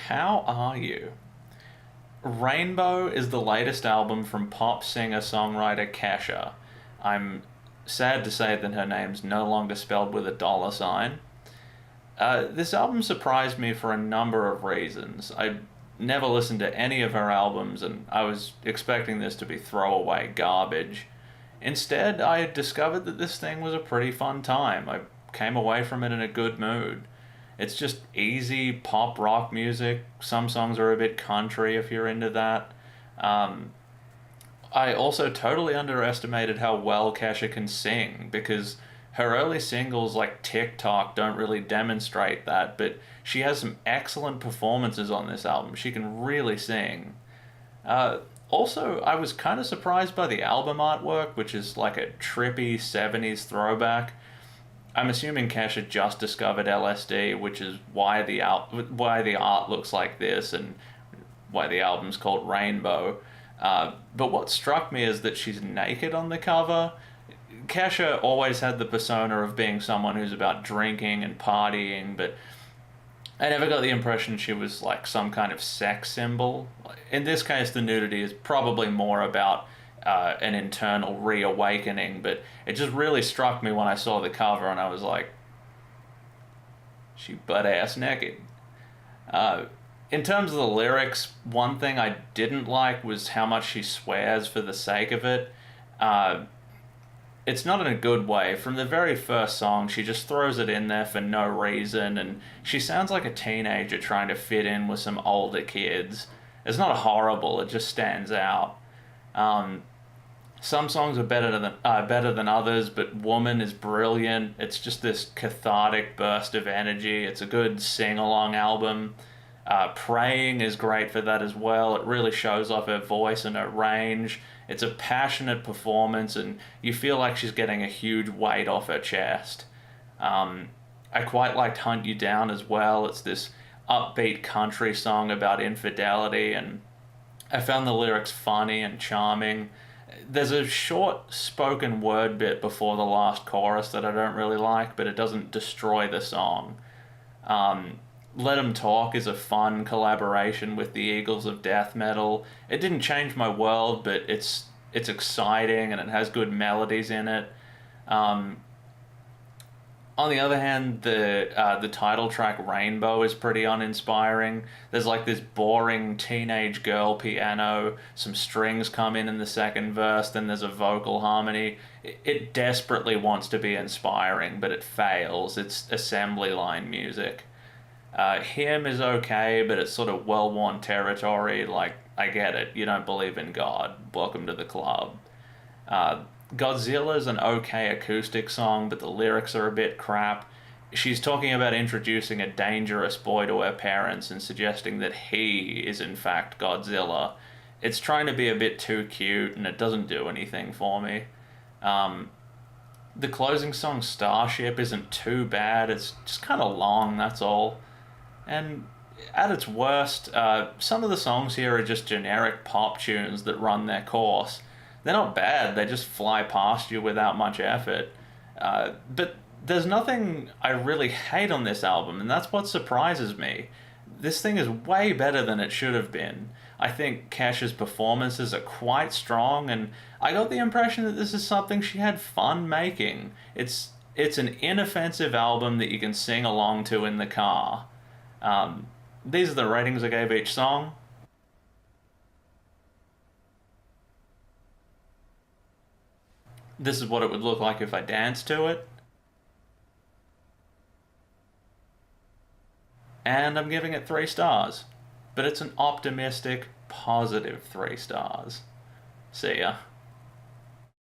How are you? Rainbow is the latest album from pop singer-songwriter Kesha. I'm sad to say that her name's no longer spelled with a dollar sign. This album surprised me for a number of reasons. I never listened to any of her albums, and I was expecting this to be throwaway garbage. Instead, I discovered that this thing was a pretty fun time. I came away from it in a good mood. It's just easy pop rock music. Some songs are a bit country if you're into that. Um, I also totally underestimated how well Kesha can sing because her early singles like TikTok don't really demonstrate that, but she has some excellent performances on this album. She can really sing. Also, I was kind of surprised by the album artwork, which is like a trippy 70s throwback. I'm assuming Kesha just discovered LSD, which is why the art looks like this and why the album's called Rainbow. But what struck me is that she's naked on the cover. Kesha always had the persona of being someone who's about drinking and partying, but I never got the impression she was like some kind of sex symbol. In this case, the nudity is probably more about an internal reawakening, but it just really struck me when I saw the cover and I was like, she butt ass naked. In terms of the lyrics, one thing I didn't like was how much she swears for the sake of it. Uh, it's not in a good way. From the very first song, she just throws it in there for no reason, and she sounds like a teenager trying to fit in with some older kids. It's not horrible, it just stands out. Um, some songs are better than others, but Woman is brilliant. It's just this cathartic burst of energy. It's a good sing along album. Praying is great for that as well. It really shows off her voice and her range. It's a passionate performance, and you feel like she's getting a huge weight off her chest. I quite liked Hunt You Down as well. It's this upbeat country song about infidelity, and I found the lyrics funny and charming. There's a short spoken word bit before the last chorus that I don't really like, but it doesn't destroy the song. Let 'Em Talk is a fun collaboration with the Eagles of Death Metal. It didn't change my world, but it's exciting and it has good melodies in it. Um, on the other hand, the title track Rainbow is pretty uninspiring. There's like this boring teenage girl piano, some strings come in the second verse, then there's a vocal harmony. It desperately wants to be inspiring, but it fails. It's assembly line music. Him is okay, but it's sort of well-worn territory. Like, I get it. You don't believe in God. Welcome to the club. Uh, Godzilla's an okay acoustic song, but the lyrics are a bit crap. She's talking about introducing a dangerous boy to her parents and suggesting that he is in fact Godzilla. It's trying to be a bit too cute, and it doesn't do anything for me. Um, the closing song Starship isn't too bad. It's just kind of long, that's all. And at its worst, some of the songs here are just generic pop tunes that run their course. They're not bad, they just fly past you without much effort. But there's nothing I really hate on this album, and that's what surprises me. This thing is way better than it should have been. I think Kesha's performances are quite strong, and I got the impression that this is something she had fun making. It's an inoffensive album that you can sing along to in the car. Um, these are the ratings I gave each song. This is what it would look like if I danced to it. And I'm giving it 3 stars. But it's an optimistic, positive 3 stars. See ya.